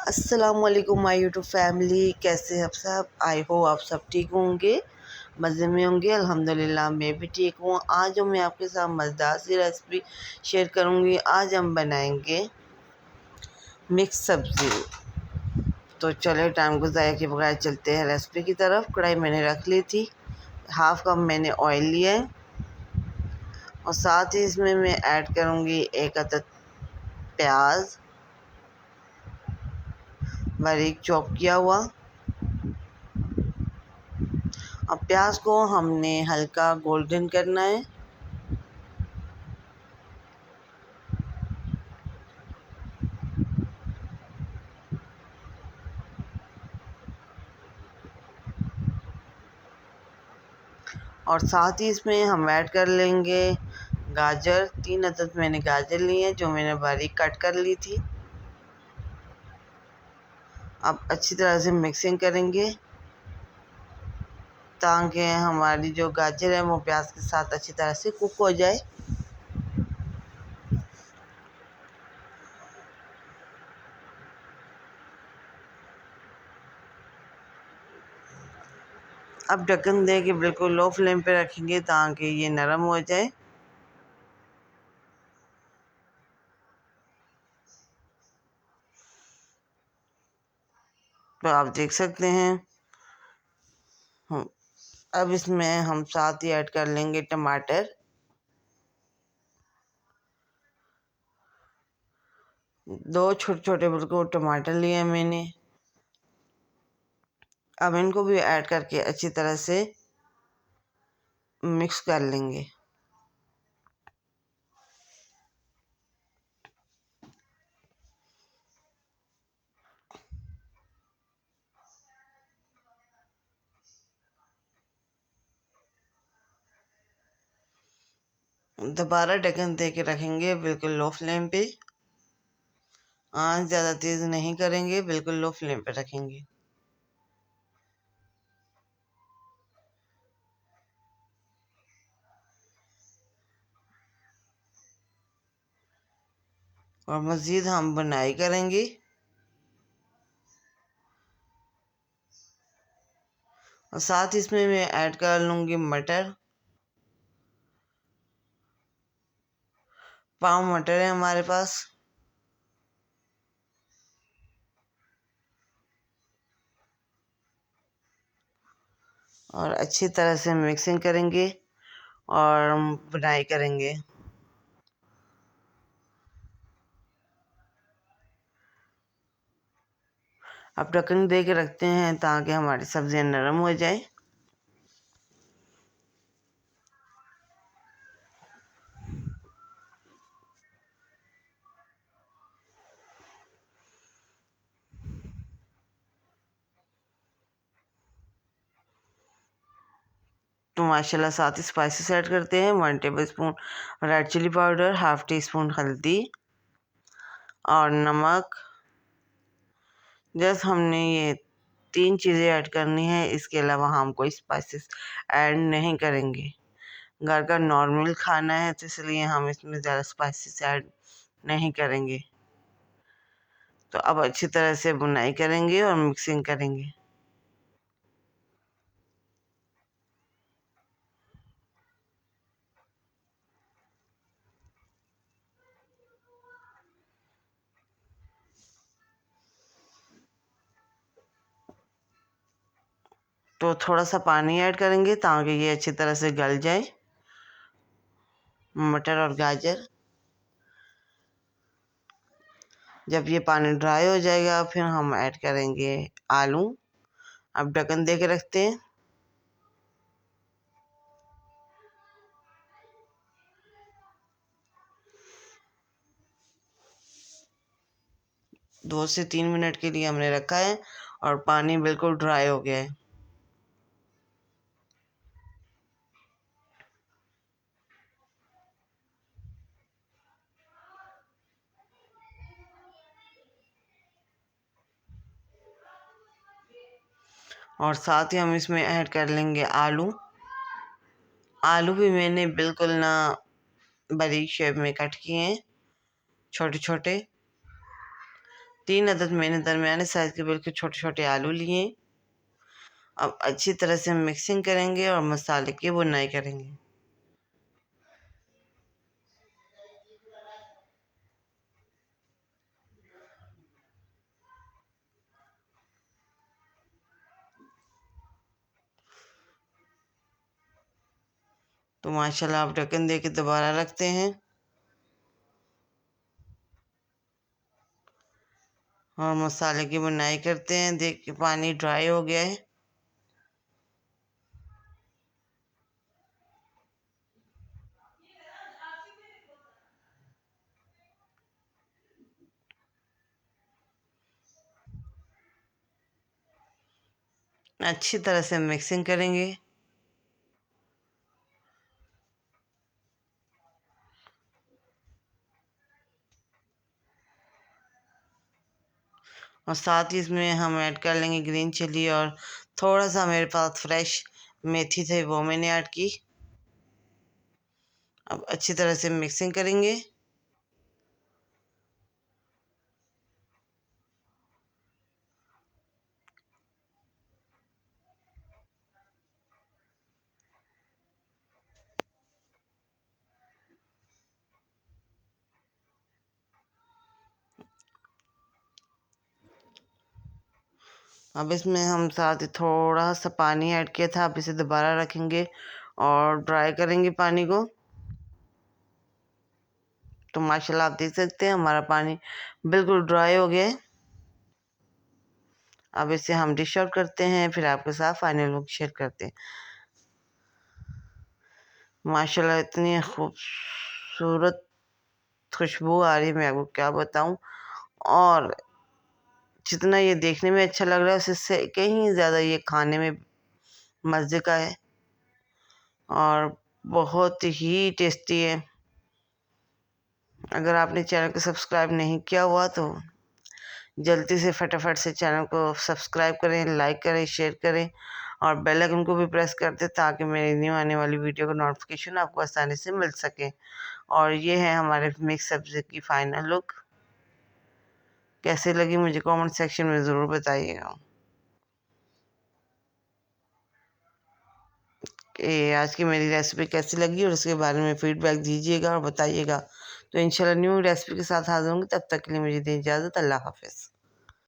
अस्सलामुअलैकुम my YouTube family, कैसे आप सब। आई होप आप सब ठीक होंगे, मज़े में होंगे। अल्हम्दुलिल्लाह मैं भी ठीक हूँ। आज मैं आपके साथ मज़ेदार सी रेसिपी शेयर करूँगी। आज हम बनाएंगे मिक्स सब्ज़ी। तो चले टाइम को ज़ाया के बगैर चलते हैं रेसिपी की तरफ। कढ़ाई मैंने रख ली थी, हाफ़ कप मैंने ऑयल लिया है और साथ ही इसमें मैं ऐड करूँगी एक अदद प्याज बारीक चॉप किया हुआ। अब प्याज को हमने हल्का गोल्डन करना है। और साथ ही इसमें हम ऐड कर लेंगे गाजर। 3 अदद मैंने गाजर ली है जो मैंने बारीक कट कर ली थी। अब अच्छी तरह से मिक्सिंग करेंगे ताकि हमारी जो गाजर है वो प्याज के साथ अच्छी तरह से कुक हो जाए। अब ढक्कन दे के बिल्कुल लो फ्लेम पे रखेंगे ताकि ये नरम हो जाए। तो आप देख सकते हैं। अब इसमें हम साथ ही ऐड कर लेंगे टमाटर। 2 छोटे छोटे बिल्कुल टमाटर लिए हैं मैंने। अब इनको भी ऐड करके अच्छी तरह से मिक्स कर लेंगे। दोबारा ढक्कन दे के रखेंगे बिल्कुल लो फ्लेम पे। आंच ज़्यादा तेज़ नहीं करेंगे, बिल्कुल लो फ्लेम पे रखेंगे। और मज़ीद हम बुनाई करेंगे। और साथ इसमें मैं ऐड कर लूँगी मटर। पाव मटर है हमारे पास। और अच्छी तरह से मिक्सिंग करेंगे और बुनाई करेंगे। अब ढक्कन दे के रखते हैं ताकि हमारी सब्जियां नरम हो जाए। तो माशाल्लाह साथ स्पाइसेस ऐड करते हैं। 1 tablespoon red chilli powder, half teaspoon हल्दी और नमक। जस्ट हमने ये 3 चीज़ें ऐड करनी है, इसके अलावा हम कोई स्पाइसेस ऐड नहीं करेंगे। घर का नॉर्मल खाना है तो इसलिए हम इसमें ज़्यादा स्पाइसेस ऐड नहीं करेंगे। तो अब अच्छी तरह से बुनाई करेंगे और मिक्सिंग करेंगे। तो थोड़ा सा पानी ऐड करेंगे ताकि ये अच्छी तरह से गल जाए, मटर और गाजर। जब ये पानी ड्राई हो जाएगा फिर हम ऐड करेंगे आलू। अब ढक्कन दे के रखते हैं। दो से 3 मिनट के लिए हमने रखा है और पानी बिल्कुल ड्राई हो गया है। और साथ ही हम इसमें ऐड कर लेंगे आलू। आलू भी मैंने बिल्कुल ना बारीक शेप में कट किए हैं, छोटे छोटे। 3 अदद मैंने दरमियाने साइज़ के बिल्कुल छोटे छोटे आलू लिए। अब अच्छी तरह से मिक्सिंग करेंगे और मसाले की भुनाई करेंगे। तो माशाल्लाह आप ढक्कन दे के दोबारा रखते हैं और मसाले की भुनाई करते हैं। देखिए पानी ड्राई हो गया है। अच्छी तरह से मिक्सिंग करेंगे। और साथ ही इसमें हम ऐड कर लेंगे ग्रीन चिली और थोड़ा सा मेरे पास फ्रेश मेथी थे वो मैंने ऐड की। अब अच्छी तरह से मिक्सिंग करेंगे। अब इसमें हम साथ ही थोड़ा सा पानी ऐड किया था। अब इसे दोबारा रखेंगे और ड्राई करेंगे पानी को। तो माशाल्लाह आप देख सकते हैं हमारा पानी बिल्कुल ड्राई हो गया है। अब इसे हम डिश आउट करते हैं, फिर आपके साथ फाइनल लुक शेयर करते हैं। माशाल्लाह इतनी खूबसूरत खुशबू आ रही है, मैं आपको क्या बताऊं। और जितना ये देखने में अच्छा लग रहा है उससे कहीं ज़्यादा ये खाने में मज़े का है और बहुत ही टेस्टी है। अगर आपने चैनल को सब्सक्राइब नहीं किया हुआ तो जल्दी से फटाफट से चैनल को सब्सक्राइब करें, लाइक करें, शेयर करें और बेल आइकन को भी प्रेस कर दें ताकि मेरी न्यू आने वाली वीडियो का नोटिफिकेशन आपको आसानी से मिल सके। और ये है हमारे मिक्स सब्ज़ी की फ़ाइनल लुक। कैसे लगी मुझे कमेंट सेक्शन में ज़रूर बताइएगा कि आज की मेरी रेसिपी कैसी लगी और उसके बारे में फ़ीडबैक दीजिएगा और बताइएगा। तो इंशाल्लाह न्यू रेसिपी के साथ हाज़िर होंगी, तब तक के लिए मुझे दें इजाज़त। अल्लाह हाफ़िज़।